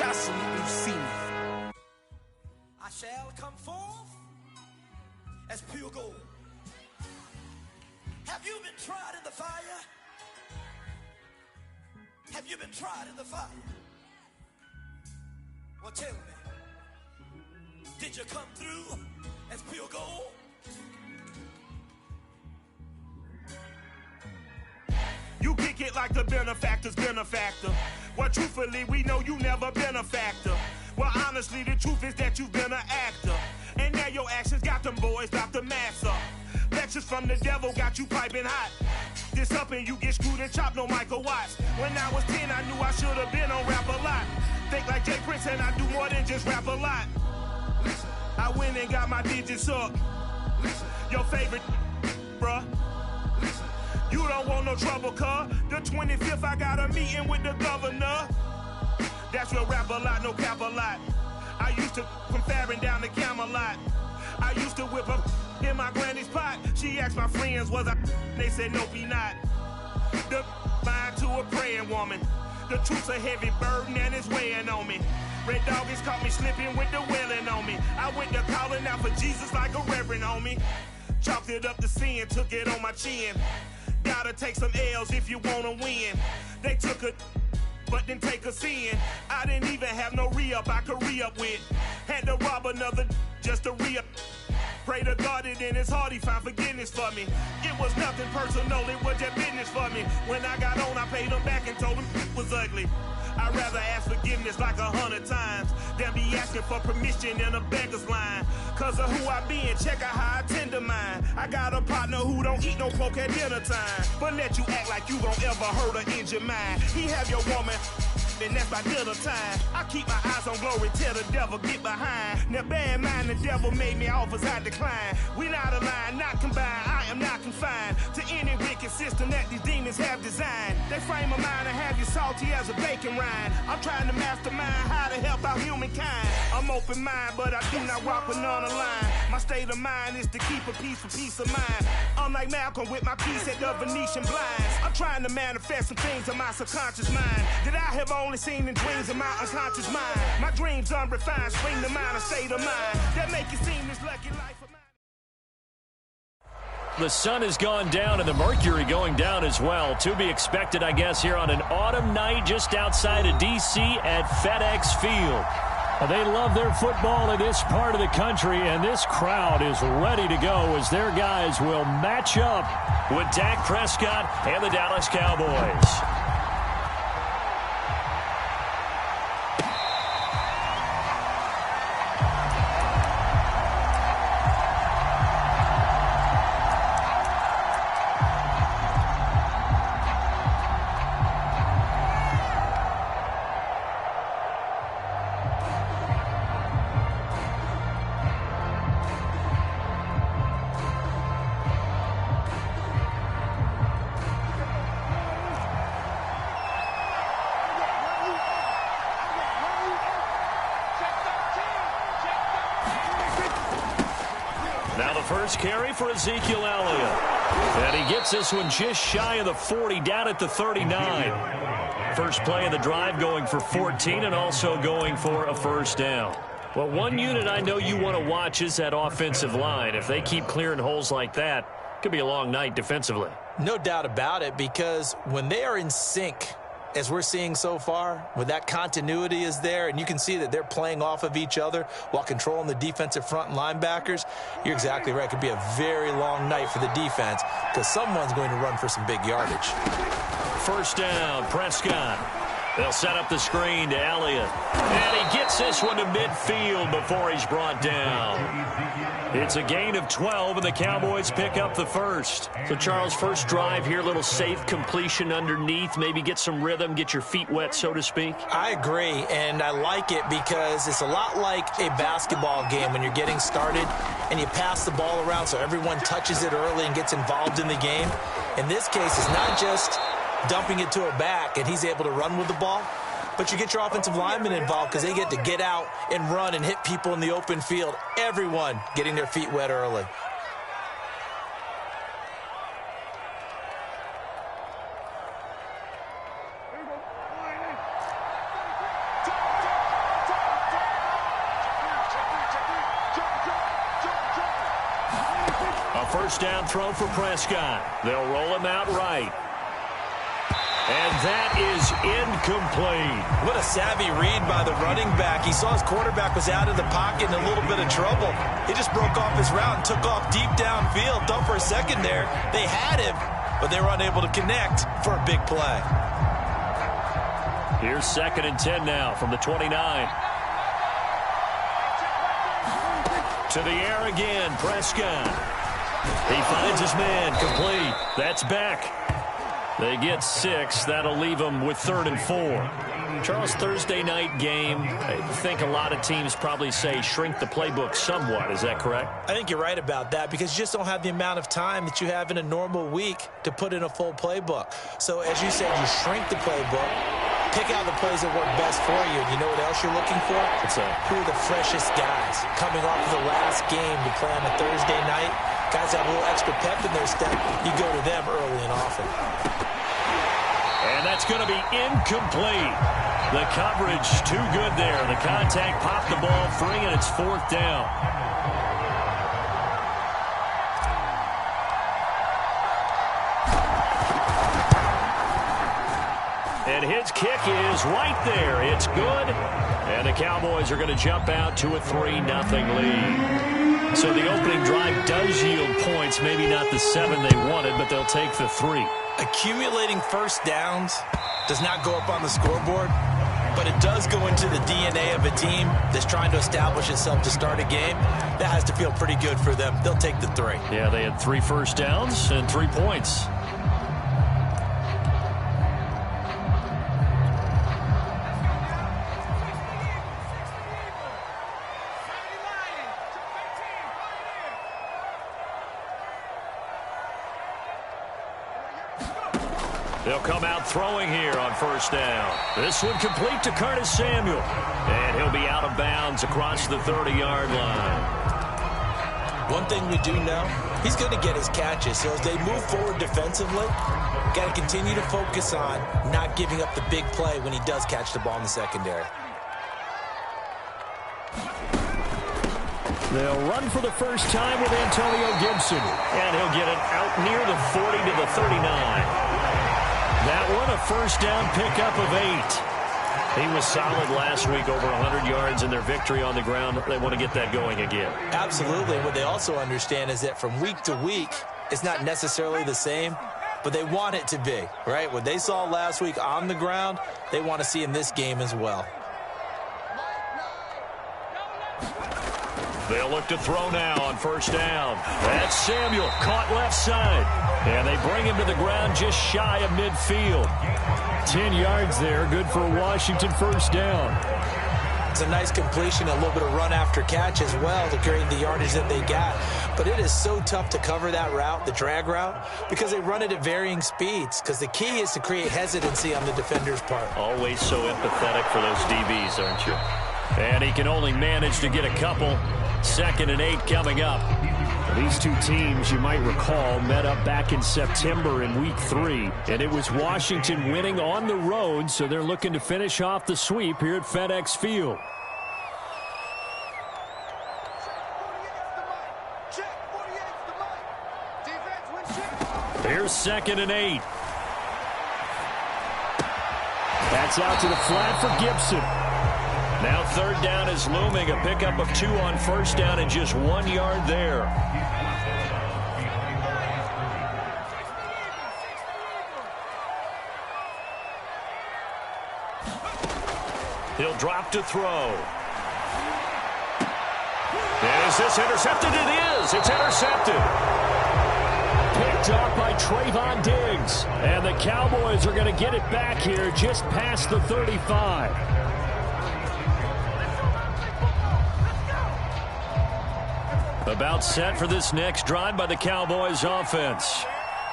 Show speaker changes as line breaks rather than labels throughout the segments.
absolutely see me.
I shall come forth as pure gold. Have you been tried in the fire? Have you been tried in the fire? Well, tell me, did you come through as pure gold?
You kick it like the benefactor's benefactor. Well, truthfully, we know you never been a factor. Well, honestly, the truth is that you've been an actor. And now your actions got them boys about to mass up. Lectures from the devil got you piping hot. This up and you get screwed and chopped, no Michael Watts. When I was 10, I knew I should have been on rap a lot. Think like Jay Prince and I do more than just rap a lot. Listen, I went and got my digits up. Listen, your favorite, bruh. Listen, you don't want no trouble, cuz. The 25th, I got a meeting with the governor. That's real rap a lot, no cap a lot. I used to from Farron down to Camelot. I used to whip up in my granny's pot. She asked my friends, was I? They said, nope, he not. The line to a praying woman. The truth's a heavy burden and it's weighing on me. Red Doggies caught me slipping with the wailing on me. I went to calling out for Jesus like a reverend on me. Chalked it up to sin, took it on my chin. Gotta take some L's if you wanna win. They took a but didn't take a sin. I didn't even have no re-up I could re-up with. Had to rob another just to re-up. Pray to God it in his heart he found forgiveness for me. It was nothing personal, it was just business for me. When I got on, I paid him back and told him it was ugly. I'd rather ask forgiveness like 100 times than be asking for permission in a beggar's line. Cause of who I be and check out how I tend to mine. I got a partner who don't eat no pork at dinner time, but let you act like you gon' ever hurt or injure mine. He have your woman and that's by dinner time. I keep my eyes on glory, tell the devil get behind. Now bad mind, the devil made me offers I decline. We not aligned, not combined, I am not confined to any wicked system that these demons have designed. They frame a mind and have you salty as a bacon rind. I'm trying to mastermind how to help out humankind. I'm open mind, but I do not walk with none line. My state of mind is to keep a peace of mind. I'm like Malcolm with my piece at the Venetian blinds. I'm trying to manifest some things in my subconscious mind that I have only seen in dreams of my unconscious mind. My dreams unrefined, spring to mind, a state of mind that make it seem this lucky life of mine.
The sun has gone down and the mercury going down as well. To be expected, I guess, here on an autumn night just outside of D.C. at FedEx Field. They love their football in this part of the country, and this crowd is ready to go as their guys will match up with Dak Prescott and the Dallas Cowboys. First carry for Ezekiel Elliott. And he gets this one just shy of the 40, down at the 39. First play of the drive going for 14 and also going for a first down. Well, one unit I know you want to watch is that offensive line. If they keep clearing holes like that, it could be a long night defensively.
No doubt about it, because when they are in sync, as we're seeing so far, when that continuity is there and you can see that they're playing off of each other while controlling the defensive front and linebackers, you're exactly right. It could be a very long night for the defense because someone's going to run for some big yardage.
First down, Prescott. They'll set up the screen to Elliott. And he gets this one to midfield before he's brought down. It's a gain of 12, and the Cowboys pick up the first. So, Charles, first drive here, a little safe completion underneath, maybe get some rhythm, get your feet wet, so to speak.
I agree, and I like it because it's a lot like a basketball game when you're getting started and you pass the ball around so everyone touches it early and gets involved in the game. In this case, it's not just dumping it to a back and he's able to run with the ball, but you get your offensive linemen involved because they get to get out and run and hit people in the open field. Everyone getting their feet wet early.
first down throw for Prescott. They'll roll him out right. And that is incomplete.
What a savvy read by the running back. He saw his quarterback was out of the pocket in a little bit of trouble. He just broke off his route and took off deep downfield. Thought for a second there they had him, but they were unable to connect for a big play.
Here's 2nd and 10 now from the 29. To the air again, Prescott. He finds his man, complete. That's back. They get 6. That'll leave them with 3rd and 4. Charles, Thursday night game, I think a lot of teams probably say shrink the playbook somewhat. Is that correct?
I think you're right about that because you just don't have the amount of time that you have in a normal week to put in a full playbook. So, as you said, you shrink the playbook, pick out the plays that work best for you. And you know what else you're looking for? Who are the freshest guys coming off of the last game to play on a Thursday night? Guys have a little extra pep in their step. You go to them early and often.
And that's going to be incomplete. The coverage too good there. The contact popped the ball free, and it's 4th down. And his kick is right there. It's good. And the Cowboys are going to jump out to a 3-0 lead. So the opening drive does yield points. Maybe not the 7 they wanted, but they'll take the 3.
Accumulating first downs does not go up on the scoreboard, but it does go into the DNA of a team that's trying to establish itself to start a game. That has to feel pretty good for them. They'll take the 3.
Yeah, they had 3 first downs and 3 points. They'll come out throwing here on first down. This one complete to Curtis Samuel. And he'll be out of bounds across the 30-yard line.
One thing we do know, he's going to get his catches. So as they move forward defensively, got to continue to focus on not giving up the big play when he does catch the ball in the secondary.
They'll run for the first time with Antonio Gibson. And he'll get it out near the 40 to the 39. That one, a first down pickup of 8. He was solid last week, over 100 yards in their victory on the ground. They want to get that going again.
Absolutely. What they also understand is that from week to week, it's not necessarily the same, but they want it to be, right? What they saw last week on the ground, they want to see in this game as well.
They'll look to throw now on first down. That's Samuel, caught left side. And they bring him to the ground just shy of midfield. 10 yards there, good for a Washington first down.
It's a nice completion, a little bit of run after catch as well to create the yardage that they got. But it is so tough to cover that route, the drag route, because they run it at varying speeds. Because the key is to create hesitancy on the defender's part.
Always so empathetic for those DBs, aren't you? And he can only manage to get a couple. 2nd and 8 coming up. These two teams, you might recall, met up back in September in Week 3. And it was Washington winning on the road, so they're looking to finish off the sweep here at FedEx Field. Here's 2nd and 8. That's out to the flat for Gibson. Now 3rd down is looming. A pickup of 2 on first down and just 1 yard there. He'll drop to throw. Is this intercepted? It is. It's intercepted. Picked up by Trayvon Diggs. And the Cowboys are going to get it back here just past the 35. About set for this next drive by the Cowboys offense.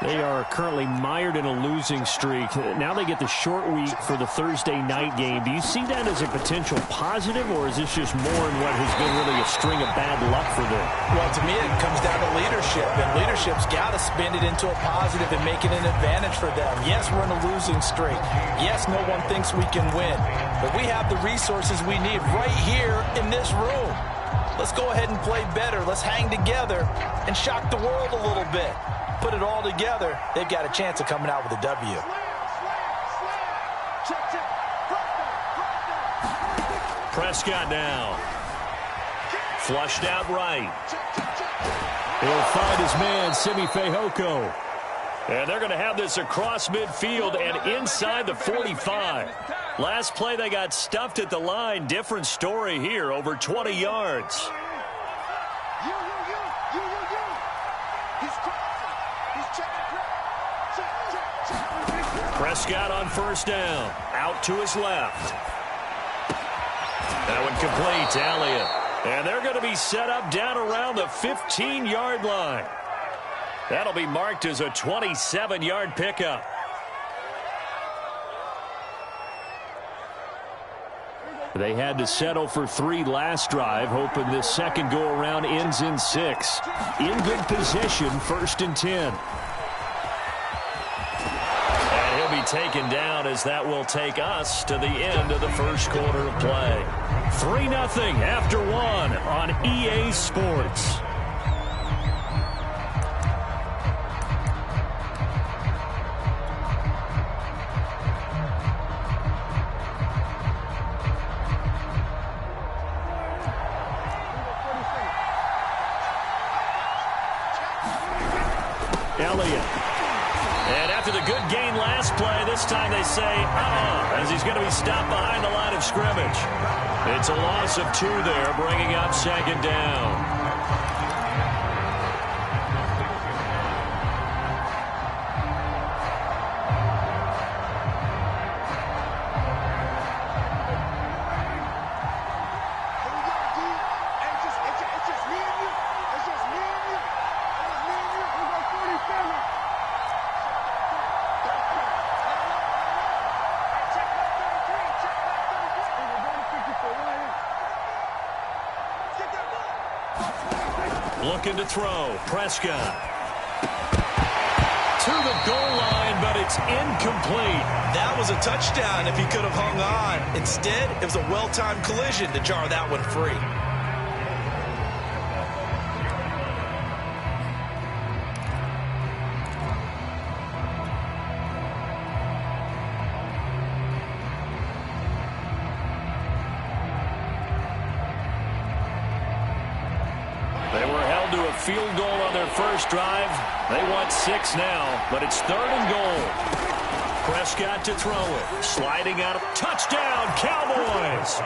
They are currently mired in a losing streak. Now they get the short week for the Thursday night game. Do you see that as a potential positive, or is this just more in what has been really a string of bad luck for them?
Well, to me, it comes down to leadership, and leadership's got to spin it into a positive and make it an advantage for them. Yes, we're in a losing streak. Yes, no one thinks we can win, but we have the resources we need right here in this room. let's go ahead and play better. Let's hang together and shock the world a little bit. Put it all together, they've got a chance of coming out with a W.
Prescott now. Flushed out right. He'll find his man, Simi Fehoko. And they're going to have this across midfield and inside the 45. Last play, they got stuffed at the line. Different story here, over 20 yards. Prescott on first down. Out to his left. That one complete to Elliott. And they're going to be set up down around the 15-yard line. That'll be marked as a 27-yard pickup. They had to settle for 3 last drive, hoping this second go-around ends in 6. In good position, 1st and 10. And he'll be taken down as that will take us to the end of the first quarter of play. 3-0 after 1 on EA Sports. Elliott. And after the good gain last play, this time they say, as he's going to be stopped behind the line of scrimmage. It's a loss of 2 there, bringing up 2nd down. Looking to throw. Prescott. To the goal line, but it's incomplete.
That was a touchdown if he could have hung on. Instead, it was a well-timed collision to jar that one free.
Field goal on their first drive. They want 6 now, but it's 3rd and goal. Prescott to throw it. Sliding out. Touchdown, Cowboys!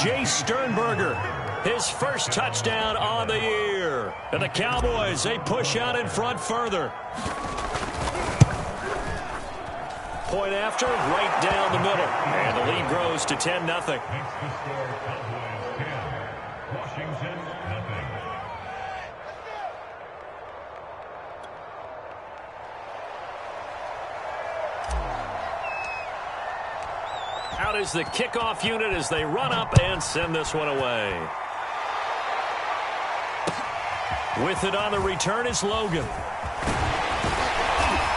Jay Sternberger, his first touchdown on the year. And the Cowboys, they push out in front further. Point after, right down the middle. And the lead grows to 10-0. Out is the kickoff unit as they run up and send this one away. With it on the return is Logan.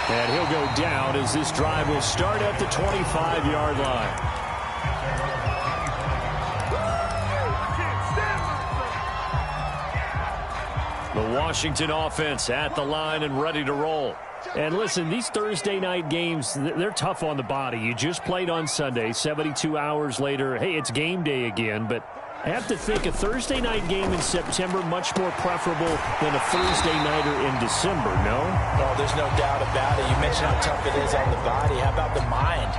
And he'll go down as this drive will start at the 25-yard line. The Washington offense at the line and ready to roll. And listen, these Thursday night games, they're tough on the body. You just played on Sunday, 72 hours later. Hey, it's game day again, but I have to think a Thursday night game in September much more preferable than a Thursday nighter in December, no?
Oh, there's no doubt about it. You mentioned how tough it is on the body. How about the mind?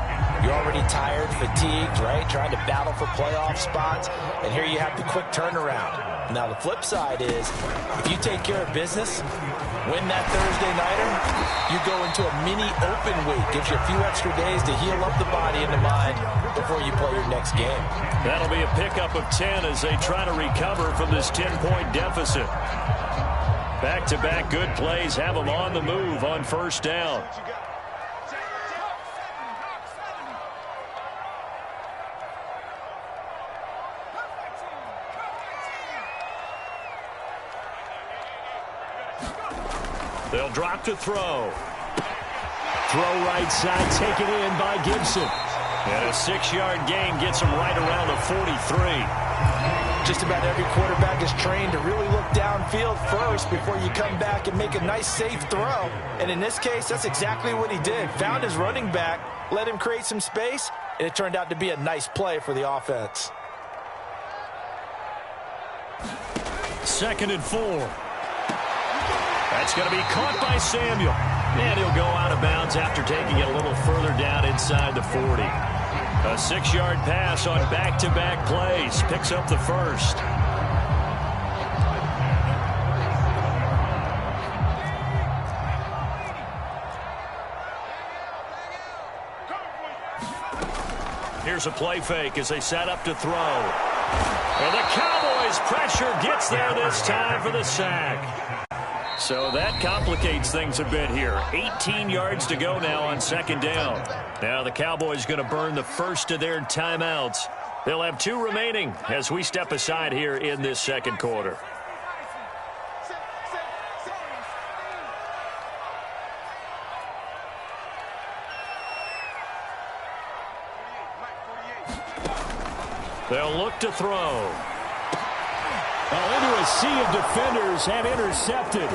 You're already tired, fatigued, right? Trying to battle for playoff spots, and here you have the quick turnaround. Now, the flip side is, if you take care of business, win that Thursday nighter, you go into a mini open week. Gives you a few extra days to heal up the body and the mind before you play your next game.
That'll be a pickup of 10 as they try to recover from this 10-point deficit. Back-to-back good plays have them on the move on first down. They'll drop to throw. Throw right side, taken in by Gibson. And a 6-yard gain gets him right around the 43.
Just about every quarterback is trained to really look downfield first before you come back and make a nice, safe throw. And in this case, that's exactly what he did. Found his running back, let him create some space, and it turned out to be a nice play for the offense.
2nd and 4. That's going to be caught by Samuel. And he'll go out of bounds after taking it a little further down inside the 40. A 6-yard pass on back-to-back plays. Picks up the first. Here's a play fake as they set up to throw. And the Cowboys' pressure gets there this time for the sack. So that complicates things a bit here. 18 yards to go now on 2nd down. Now the Cowboys going to burn the first of their timeouts. They'll have 2 remaining as we step aside here in this 2nd quarter. They'll look to throw.
Well, into a sea of defenders and intercepted.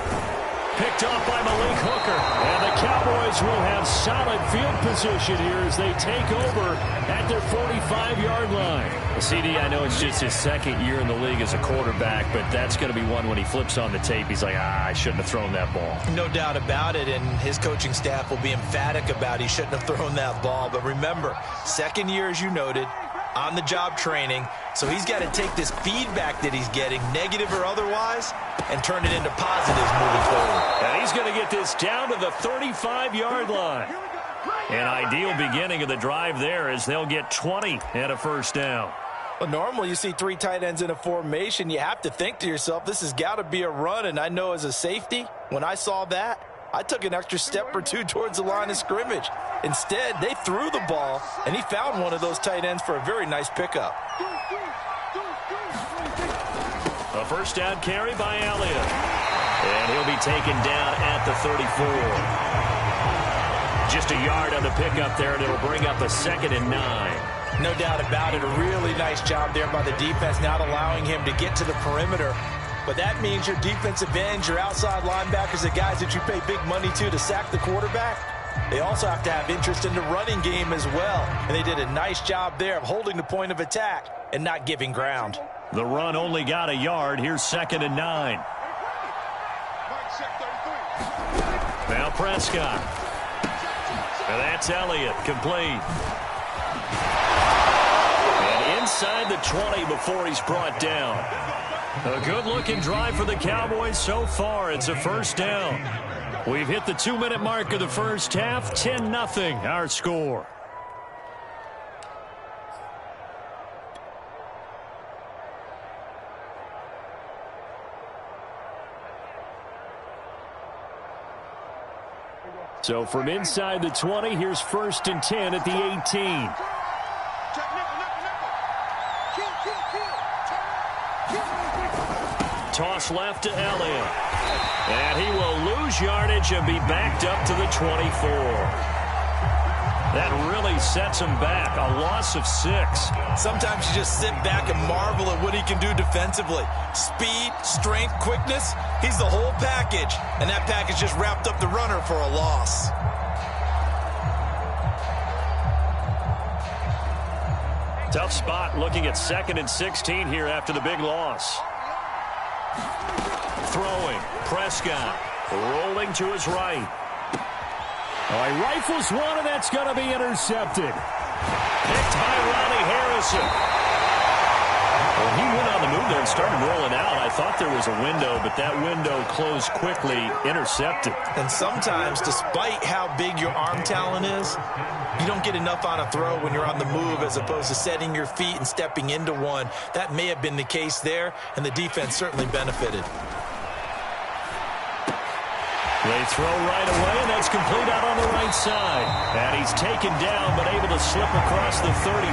Picked off by Malik Hooker. And the Cowboys will have solid field position here as they take over at their 45-yard line. CD, I know it's just his 2nd year in the league as a quarterback, but that's going to be one when he flips on the tape. He's like, I shouldn't have thrown that ball.
No doubt about it, and his coaching staff will be emphatic about he shouldn't have thrown that ball. But remember, 2nd year, as you noted, on-the-job training, so he's got to take this feedback that he's getting, negative or otherwise, and turn it into positives moving forward.
And he's going to get this down to the 35-yard line. An ideal beginning of the drive there as they'll get 20 and a first down.
Well, normally you see 3 tight ends in a formation. You have to think to yourself, this has got to be a run, and I know as a safety, when I saw that, I took an extra step or 2 towards the line of scrimmage. Instead, they threw the ball, and he found one of those tight ends for a very nice pickup.
A first down carry by Elliott. And he'll be taken down at the 34. Just a yard on the pickup there, and it'll bring up a 2nd and 9.
No doubt about it. A really nice job there by the defense, not allowing him to get to the perimeter. But that means your defensive ends, your outside linebackers, the guys that you pay big money to sack the quarterback, they also have to have interest in the running game as well. And they did a nice job there of holding the point of attack and not giving ground.
The run only got a yard. Here's 2nd and 9. Now Prescott. And that's Elliott, complete. And inside the 20 before he's brought down. A good-looking drive for the Cowboys so far. It's a first down. We've hit the 2-minute mark of the first half. 10-0 our score. So from inside the 20, here's 1st and 10 at the 18. Toss left to Elliott. And he will lose yardage and be backed up to the 24. That really sets him back. A loss of 6.
Sometimes you just sit back and marvel at what he can do defensively. Speed, strength, quickness. He's the whole package. And that package just wrapped up the runner for a loss.
Tough spot looking at 2nd and 16 here after the big loss. Throwing. Prescott rolling to his right.
Oh, he rifles one, and that's going to be intercepted.
Picked by Ronnie Harrison. Well, he went on the move there and started rolling out. I thought there was a window, but that window closed quickly, intercepted.
And sometimes, despite how big your arm talent is, you don't get enough on a throw when you're on the move as opposed to setting your feet and stepping into one. That may have been the case there, and the defense certainly benefited.
They throw right away, and that's complete out on the right side. And he's taken down, but able to slip across the 35.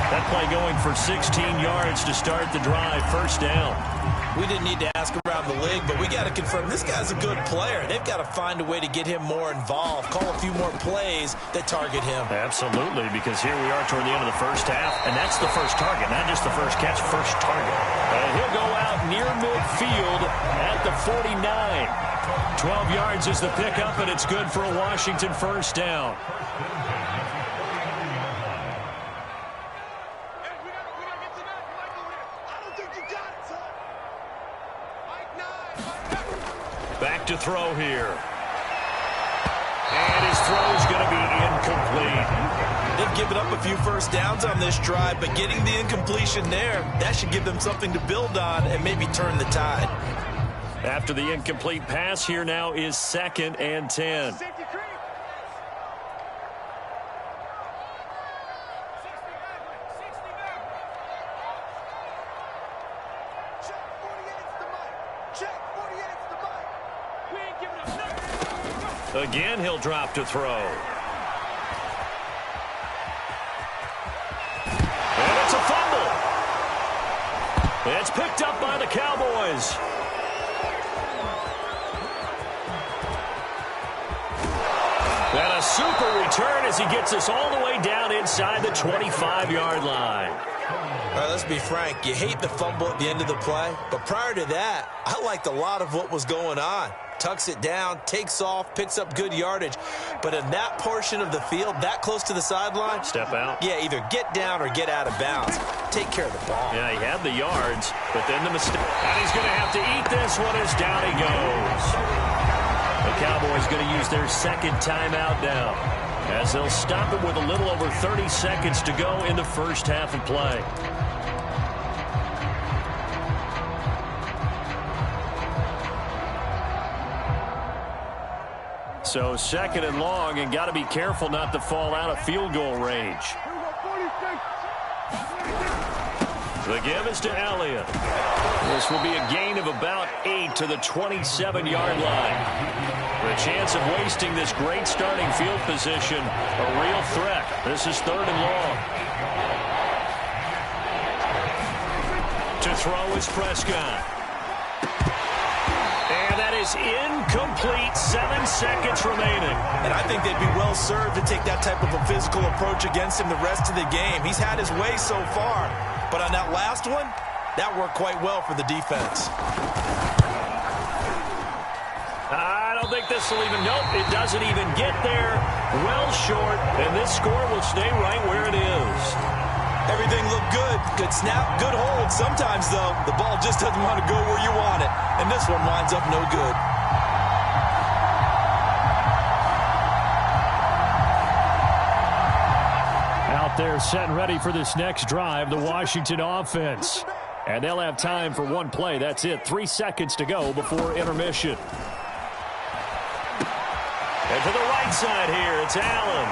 That play going for 16 yards to start the drive. First down.
We didn't need to ask around the league, but we got to confirm this guy's a good player. They've got to find a way to get him more involved, call a few more plays that target him.
Absolutely, because here we are toward the end of the first half, and that's the first target, not just the first catch, first target. And he'll go out near midfield at the 49. 12 yards is the pickup, and it's good for a Washington first down. Back to throw here. And his throw's going to be incomplete.
They've given up a few first downs on this drive, but getting the incompletion there, that should give them something to build on and maybe turn the tide.
After the incomplete pass, here now is 2nd and 10. Again, he'll drop to throw. And it's a fumble. It's picked up by the Cowboys. And a super return as he gets us all the way down inside the 25-yard line.
All right, let's be frank. You hate the fumble at the end of the play, but prior to that, I liked a lot of what was going on. Tucks it down, takes off, picks up good yardage. But in that portion of the field, that close to the sideline,
step out.
Yeah, either get down or get out of bounds. Take care of the ball.
Yeah, he had the yards, but then the mistake. And he's going to have to eat this one as down he goes. The Cowboys going to use their second timeout now, as they'll stop it with a little over 30 seconds to go in the first half of play. So 2nd and long, and got to be careful not to fall out of field goal range. The give is to Elliott. This will be a gain of about 8 to the 27-yard line. The chance of wasting this great starting field position, a real threat. This is 3rd and long. To throw is Prescott. And that is incomplete. 7 seconds remaining.
And I think they'd be well served to take that type of a physical approach against him the rest of the game. He's had his way so far. But on that last one, that worked quite well for the defense.
I don't think this will even, nope, it doesn't even get there. Well short, and this score will stay right where it is.
Everything looked good. Good snap, good hold. Sometimes, though, the ball just doesn't want to go where you want it. And this one winds up no good.
Out there set and ready for this next drive, the Washington offense. And they'll have time for one play. That's it. 3 seconds to go before intermission. And to the right side here, it's Allen.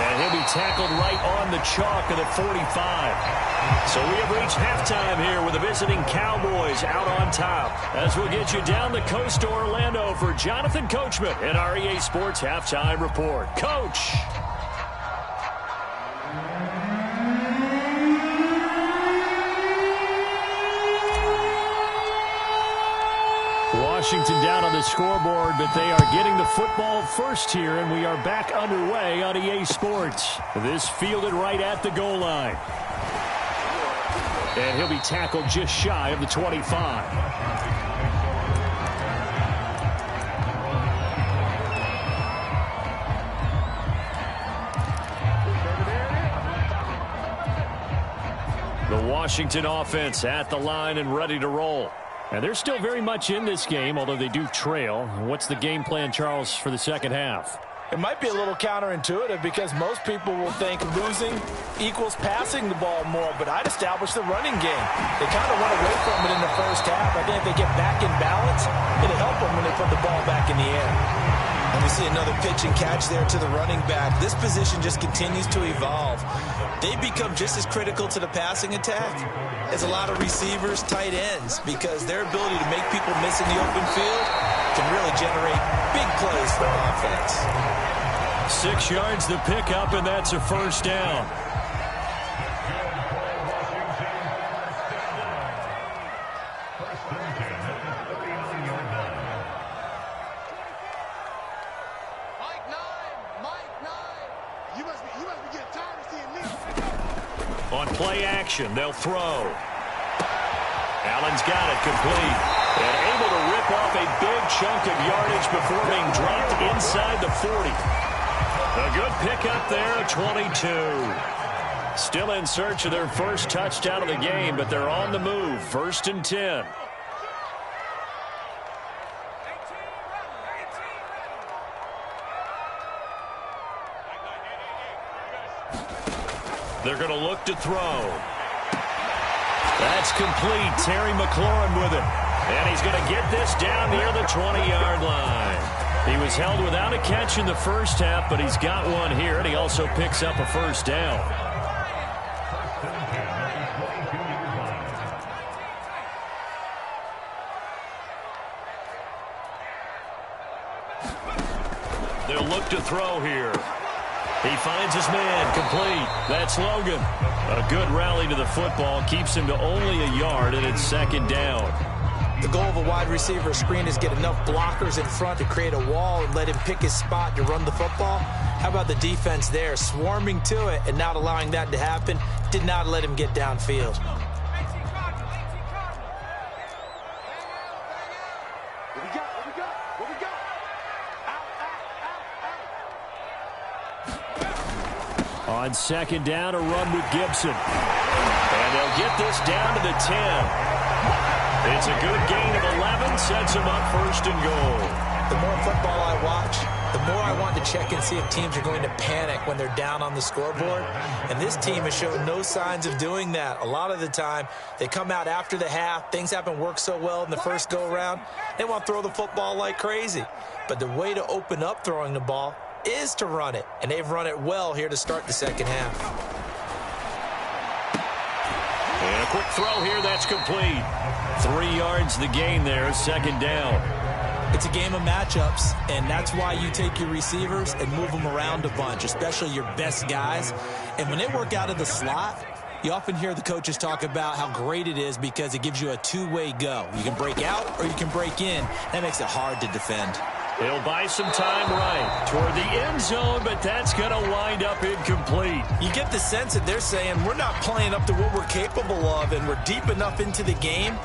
And he'll be tackled right on the chalk of the 45. So we have reached halftime here with the visiting Cowboys out on top. As we'll get you down the coast to Orlando for Jonathan Coachman in our EA Sports Halftime Report. Coach. Washington down on the scoreboard, but they are getting the football first here, and we are back underway on EA Sports. This fielded right at the goal line. And he'll be tackled just shy of the 25. The Washington offense at the line and ready to roll. And they're still very much in this game, although they do trail. What's the game plan, Charles, for the second half?
It might be a little counterintuitive because most people will think losing equals passing the ball more, but I'd establish the running game. They kind of went away from it in the first half. I think if they get back in balance, it'll help them when they put the ball back in the air. And we see another pitch and catch there to the running back. This position just continues to evolve. They become just as critical to the passing attack as a lot of receivers, tight ends, because their ability to make people miss in the open field can really generate big plays for offense.
6 yards the pickup, and that's a first down.
You must be getting tired of seeing me.
On play action, they'll throw. Allen's got it complete. And able to rip off a big chunk of yardage before being dropped inside the 40. A good pickup there, 22. Still in search of their first touchdown of the game, but they're on the move. 1st and 10. They're going to look to throw. That's complete. Terry McLaurin with it. And he's going to get this down near the 20-yard line. He was held without a catch in the first half, but he's got one here, and he also picks up a first down. They'll look to throw here. He finds his man, complete. That's Logan. A good rally to the football, keeps him to only a yard, and it's 2nd down.
The goal of a wide receiver screen is get enough blockers in front to create a wall and let him pick his spot to run the football. How about the defense there, swarming to it and not allowing that to happen? Did not let him get downfield.
What we got?
On 2nd down, a run with Gibson. And they'll get this down to the 10. It's a good gain of 11, sets them up 1st and goal.
The more football I watch, the more I want to check and see if teams are going to panic when they're down on the scoreboard. And this team has shown no signs of doing that. A lot of the time, they come out after the half. Things haven't worked so well in the first go-around. They want to throw the football like crazy. But the way to open up throwing the ball is to run it. And they've run it well here to start the second half.
And a quick throw here, that's complete. 3 yards the gain there, 2nd down.
It's a game of matchups, and that's why you take your receivers and move them around a bunch, especially your best guys. And when they work out of the slot, you often hear the coaches talk about how great it is because it gives you a two-way go. You can break out or you can break in. That makes it hard to defend.
He'll buy some time right toward the end zone, but that's going to wind up incomplete.
You get the sense that they're saying we're not playing up to what we're capable of, and we're deep enough into the game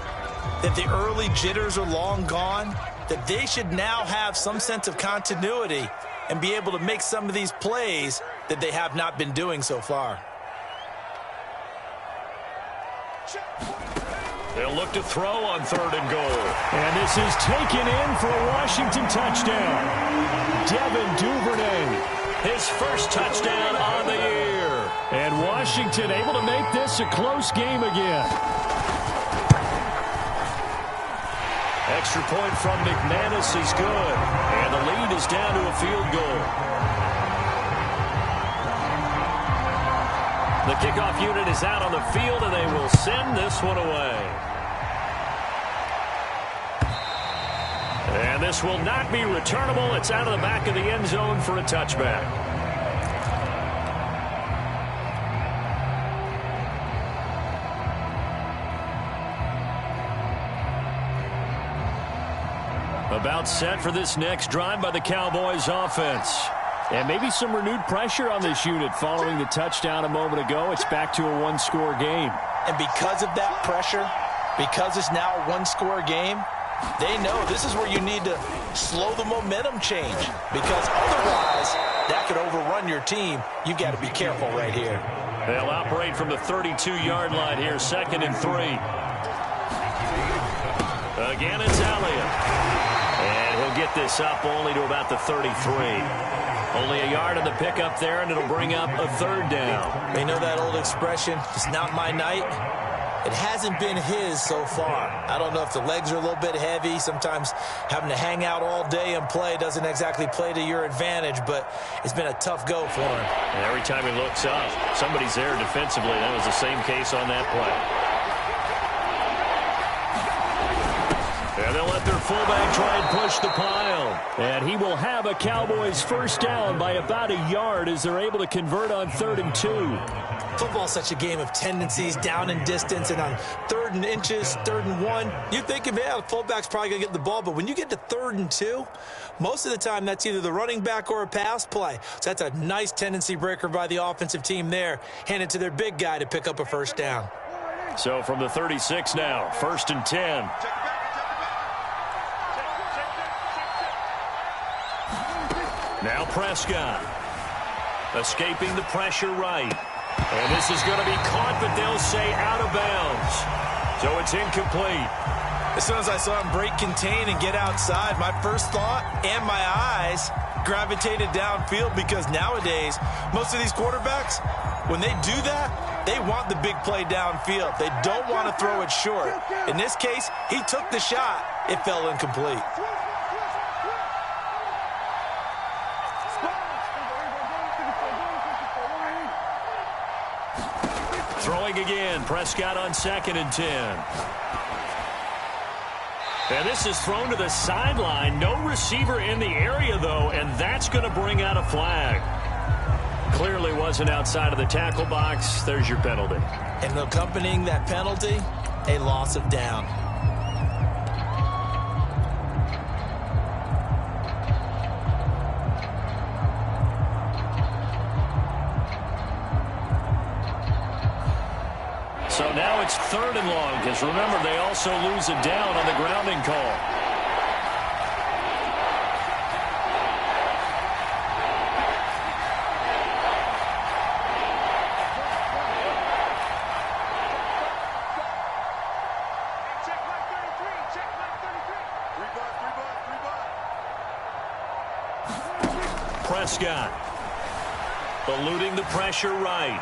that the early jitters are long gone, that they should now have some sense of continuity and be able to make some of these plays that they have not been doing so far.
They'll look to throw on 3rd and goal. And this is taken in for a Washington touchdown. Devin Duvernay, his first touchdown on the year. And Washington able to make this a close game again. Extra point from McManus is good. And the lead is down to a field goal. The kickoff unit is out on the field, and they will send this one away. And this will not be returnable. It's out of the back of the end zone for a touchback. About set for this next drive by the Cowboys offense. And maybe some renewed pressure on this unit following the touchdown a moment ago. It's back to a one-score game.
And because of that pressure, because it's now a one-score game, they know this is where you need to slow the momentum change. Because otherwise, that could overrun your team. You've got to be careful right here.
They'll operate from the 32-yard line here, 2nd and 3. Again, it's Elliott. And he'll get this up only to about the 33. Only a yard on the pickup there, and it'll bring up a 3rd down.
They know that old expression, it's not my night. It hasn't been his so far. I don't know if the legs are a little bit heavy. Sometimes having to hang out all day and play doesn't exactly play to your advantage, but it's been a tough go for him.
And every time he looks up, somebody's there defensively. That was the same case on that play. And And they'll let their fullback try and push the pile. And he will have a Cowboys first down by about a yard as they're able to convert on 3rd and 2.
Football's such a game of tendencies, down and distance, and on 3rd and inches, 3rd and 1, you're thinking, man, the fullback's probably going to get the ball. But when you get to 3rd and 2, most of the time that's either the running back or a pass play. So that's a nice tendency breaker by the offensive team there. Hand it to their big guy to pick up a first down.
So from the 36 now, 1st and 10. Now Prescott. Escaping the pressure right. And this is going to be caught, but they'll say out of bounds. So it's incomplete.
As soon as I saw him break contain and get outside, my first thought and my eyes gravitated downfield, because nowadays, most of these quarterbacks, when they do that, they want the big play downfield. They don't want to throw it short. In this case, he took the shot. It fell incomplete.
Throwing again, Prescott on 2nd and 10. And this is thrown to the sideline. No receiver in the area, though, and that's going to bring out a flag. Clearly wasn't outside of the tackle box. There's your penalty.
And accompanying that penalty, a loss of down.
So now it's 3rd and long, because remember, they also lose a down on the grounding call. Prescott eluding the pressure right.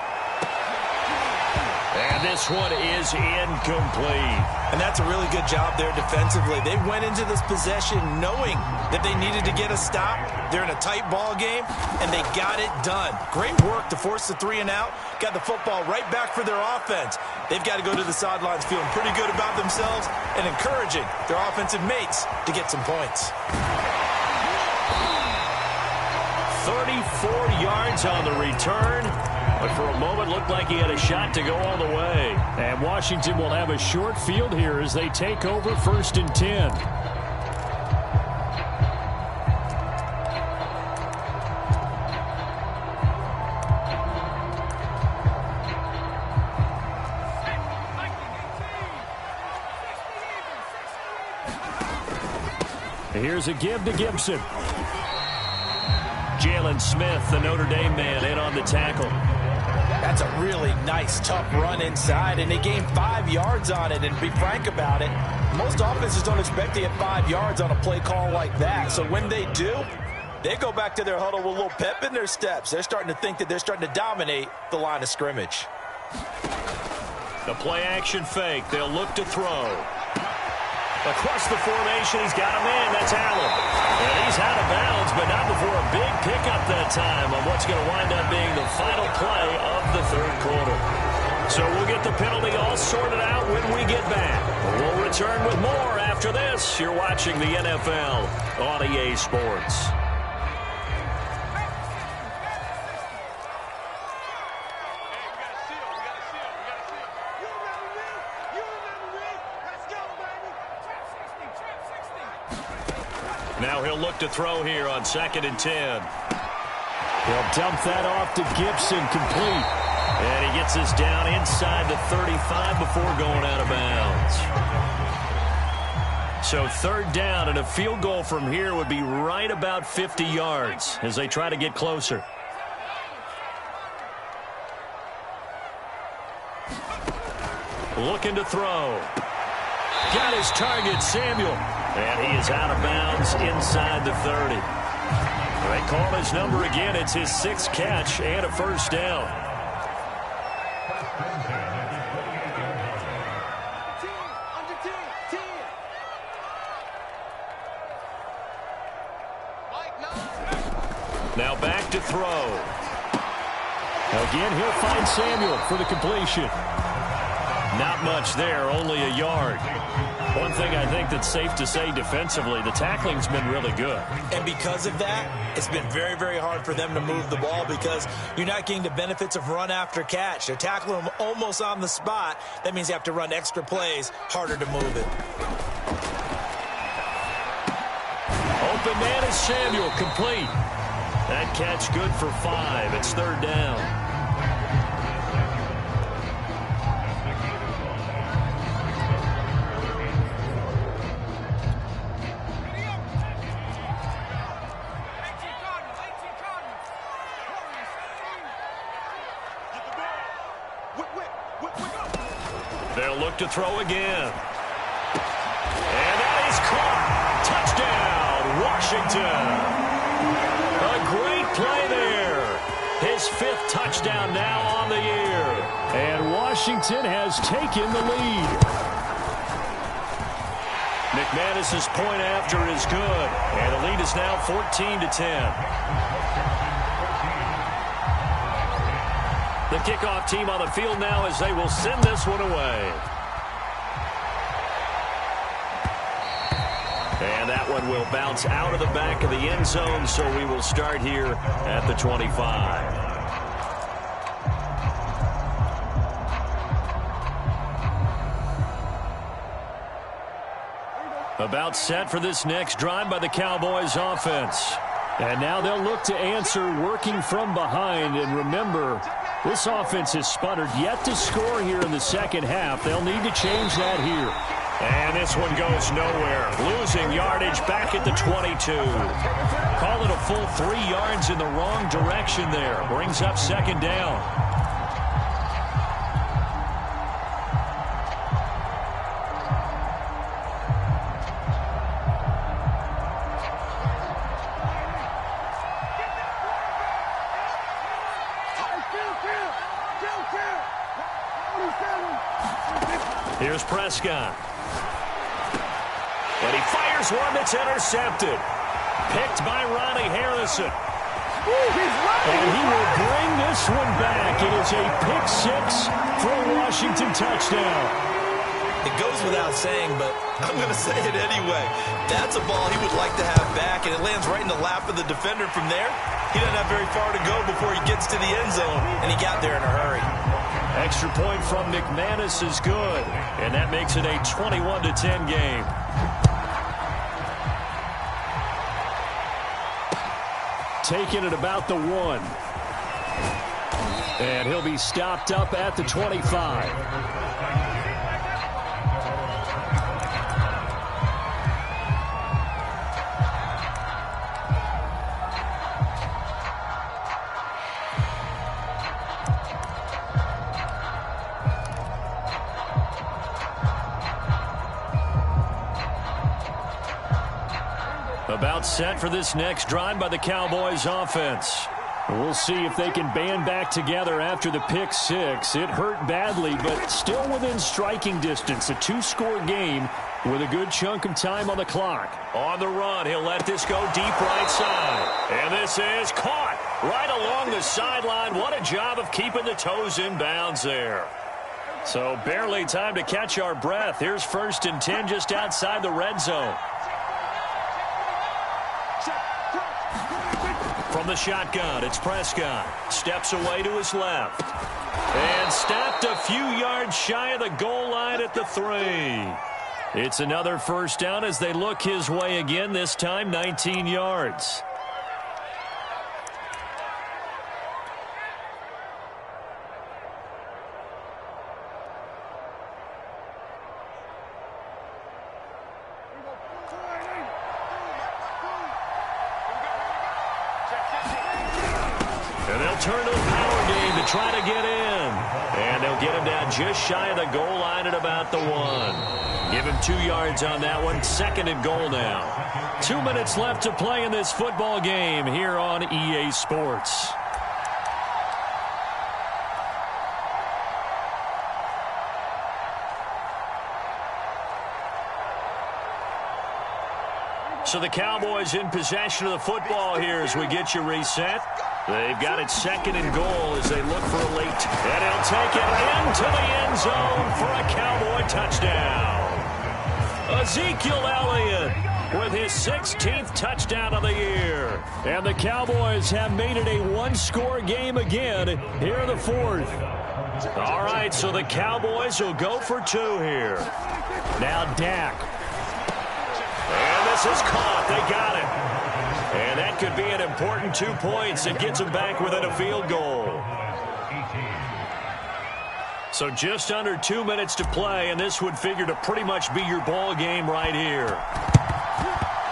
And this one is incomplete.
And that's a really good job there defensively. They went into this possession knowing that they needed to get a stop. They're in a tight ball game, and they got it done. Great work to force the 3 and out. Got the football right back for their offense. They've got to go to the sidelines feeling pretty good about themselves and encouraging their offensive mates to get some points.
34 yards on the return. But for a moment, looked like he had a shot to go all the way. And Washington will have a short field here as they take over 1st and 10. Here's a give to Gibson. Jalen Smith, the Notre Dame man, in on the tackle.
That's a really nice, tough run inside, and they gained 5 yards on it. And to be frank about it, most offenses don't expect to get 5 yards on a play call like that. So when they do, they go back to their huddle with a little pep in their steps. They're starting to think that they're starting to dominate the line of scrimmage.
The play-action fake. They'll look to throw. Across the formation, he's got a man. That's Allen. And he's out of bounds, but not before a big pickup that time on what's going to wind up being the final play of the 3rd quarter. So we'll get the penalty all sorted out when we get back. We'll return with more after this. You're watching the NFL on EA Sports. Now he'll look to throw here on 2nd and 10.
He'll dump that off to Gibson, complete.
And he gets us down inside the 35 before going out of bounds. So 3rd down, and a field goal from here would be right about 50 yards as they try to get closer. Looking to throw. Got his target, Samuel. And he is out of bounds inside the 30. They call his number again. It's his 6th catch and a first down. Now back to throw.
Again, he'll find Samuel for the completion.
Not much there, only a yard. One thing I think that's safe to say defensively, the tackling's been really good.
And because of that, it's been very, very hard for them to move the ball because you're not getting the benefits of run after catch. They're tackling them almost on the spot. That means you have to run extra plays, harder to move it.
Open man is Samuel, complete. That catch good for 5. It's 3rd down. They'll look to throw again. And that is caught. Touchdown, Washington. A great play there. His 5th touchdown now on the year.
And Washington has taken the lead.
McManus's point after is good. And the lead is now 14-10. The kickoff team on the field now as they will send this one away. And that one will bounce out of the back of the end zone, so we will start here at the 25. About set for this next drive by the Cowboys offense.
And now they'll look to answer working from behind. And remember, this offense has sputtered yet to score here in the second half. They'll need to change that here.
And this one goes nowhere. Losing yardage back at the 22. Call it a full 3 yards in the wrong direction there. Brings up 2nd down. Here's Prescott. And he fires one that's intercepted. Picked by Ronnie Harrison.
And he will bring this one back. It is a pick 6 for a Washington touchdown.
It goes without saying, but I'm going to say it anyway. That's a ball he would like to have back, and it lands right in the lap of the defender from there. He doesn't have very far to go before he gets to the end zone, and he got there in a hurry.
Extra point from McManus is good, and that makes it a 21-10 game.
Taking it about the 1. And he'll be stopped up at the 25.
About set for this next drive by the Cowboys offense.
We'll see if they can band back together after the pick 6. It hurt badly, but still within striking distance. A 2-score game with a good chunk of time on the clock.
On the run, he'll let this go deep right side. And this is caught right along the sideline. What a job of keeping the toes in bounds there. So barely time to catch our breath. Here's 1st and 10 just outside the red zone. From the shotgun, it's Prescott. Steps away to his left. And stopped a few yards shy of the goal line at the 3. It's another 1st down as they look his way again, this time 19 yards. Turn to the power game to try to get in. And they'll get him down just shy of the goal line at about the 1. Give him 2 yards on that one. 2nd and goal now. 2 minutes left to play in this football game here on EA Sports. So the Cowboys in possession of the football here as we get you reset. They've got it 2nd and goal as they look for a late. And he'll take it into the end zone for a Cowboy touchdown. Ezekiel Elliott with his 16th touchdown of the year.
And the Cowboys have made it a one-score game again here in the fourth.
All right, so the Cowboys will go for two here.
Now Dak.
And this is caught. They got it. And that could be an important 2 points. It gets them back within a field goal. So just under 2 minutes to play, and this would figure to pretty much be your ball game right here.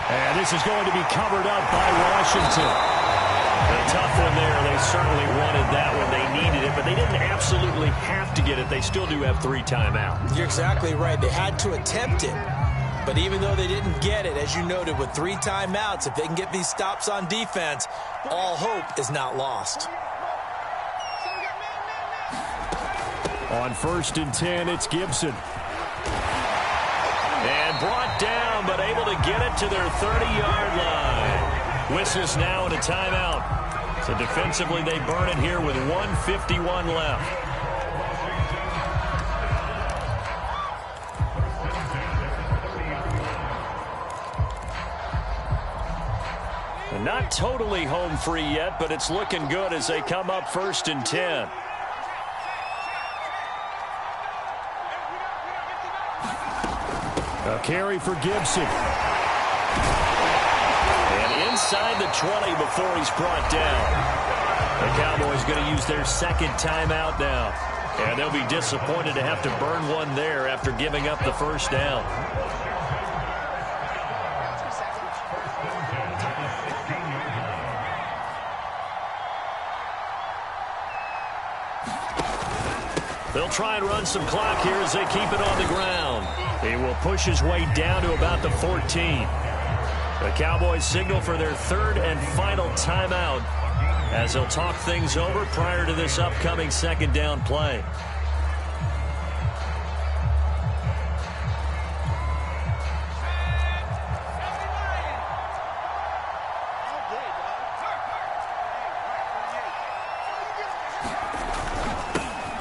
And this is going to be covered up by Washington.
A tough one there. They certainly wanted that when they needed it, but they didn't absolutely have to get it. They still do have 3 timeouts.
You're exactly right. They had to attempt it. But even though they didn't get it, as you noted, with 3 timeouts, if they can get these stops on defense, all hope is not lost.
On 1st and 10, it's Gibson.
And brought down, but able to get it to their 30-yard line. Whistles now and a timeout. So defensively, they burn it here with 1:51 left. Not totally home free yet, but it's looking good as they come up 1st and 10.
A carry for Gibson.
And inside the 20 before he's brought down. The Cowboys going to use their 2nd timeout now. And they'll be disappointed to have to burn one there after giving up the 1st down. They'll try and run some clock here as they keep it on the ground. He will push his way down to about the 14. The Cowboys signal for their 3rd and final timeout as they'll talk things over prior to this upcoming 2nd down play.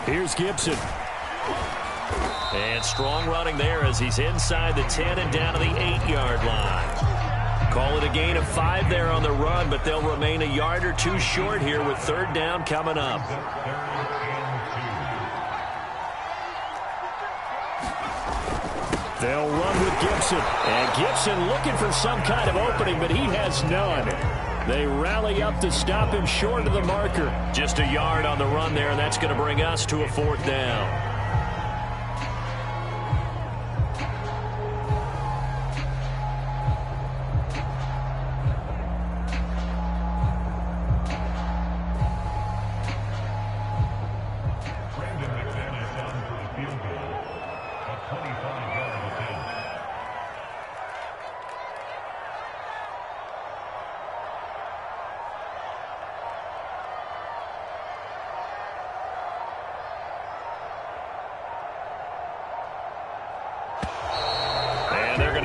Here's Gibson.
And strong running there as he's inside the 10 and down to the 8-yard line. Call it a gain of 5 there on the run, but they'll remain a yard or 2 short here with 3rd down coming up.
They'll run with Gibson. And Gibson looking for some kind of opening, but he has none. They rally up to stop him short of the marker.
Just a yard on the run there, and that's going to bring us to a 4th down.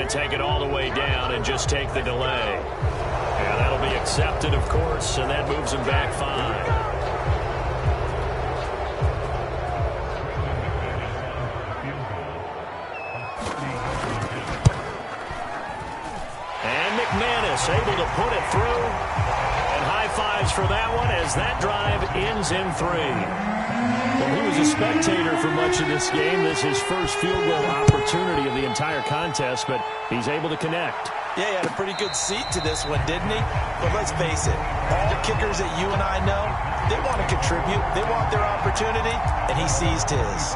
Take it all the way down and just take the delay. Yeah, that'll be accepted, of course, and that moves him back 5. And McManus able to put it through. And high fives for that one as that drive ends in 3.
Well, he was a spectator for much of this game. This is his first field goal opportunity of the entire contest, but he's able to connect.
Yeah, he had a pretty good seat to this one, didn't he? But let's face it, all the kickers that you and I know, they want to contribute. They want their opportunity, and he seized his.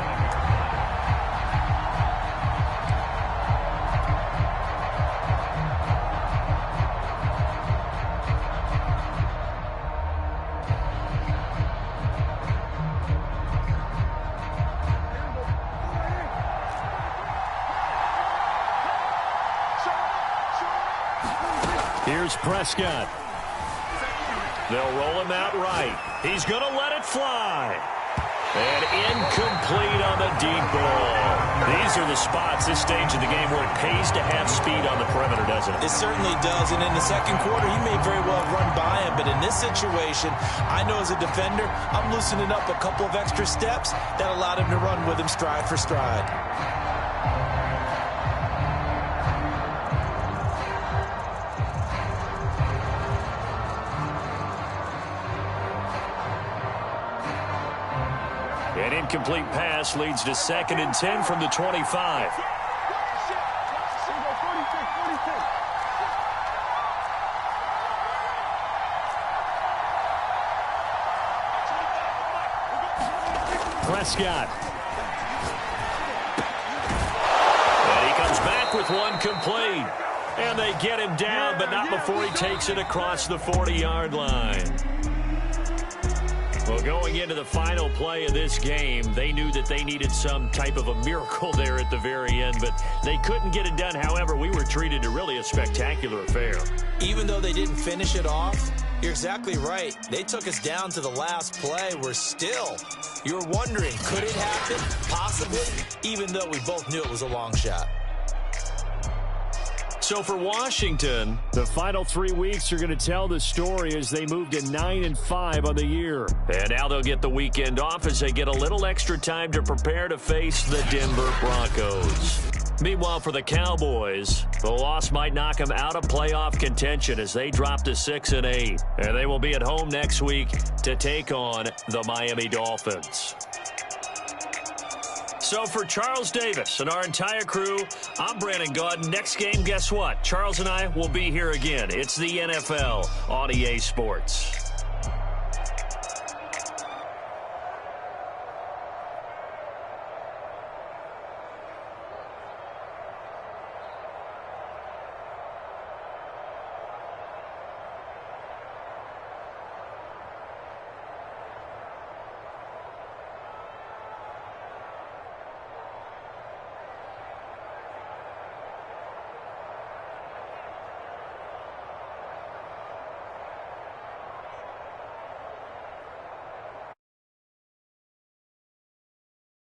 Here's Prescott.
They'll roll him out right. He's going to let it fly. And incomplete on the deep ball. These are the spots, this stage of the game, where it pays to have speed on the perimeter, doesn't it?
It certainly does. And in the 2nd quarter, he may very well run by him. But in this situation, I know as a defender, I'm loosening up a couple of extra steps that allowed him to run with him stride for stride.
An incomplete pass leads to 2nd and 10 from the 25. Prescott. And he comes back with one complete. And they get him down, but not before he takes it across the 40-yard line. Well, going into the final play of this game, they knew that they needed some type of a miracle there at the very end, but they couldn't get it done. However, we were treated to really a spectacular affair.
Even though they didn't finish it off, you're exactly right. They took us down to the last play. You're wondering, could it happen? Possibly, even though we both knew it was a long shot.
So for Washington, the final 3 weeks are going to tell the story as they move to 9-5 on the year. And now they'll get the weekend off as they get a little extra time to prepare to face the Denver Broncos. Meanwhile, for the Cowboys, the loss might knock them out of playoff contention as they drop to 6-8. And they will be at home next week to take on the Miami Dolphins. So for Charles Davis and our entire crew, I'm Brandon Gaudin. Next game, guess what? Charles and I will be here again. It's the NFL on EA Sports.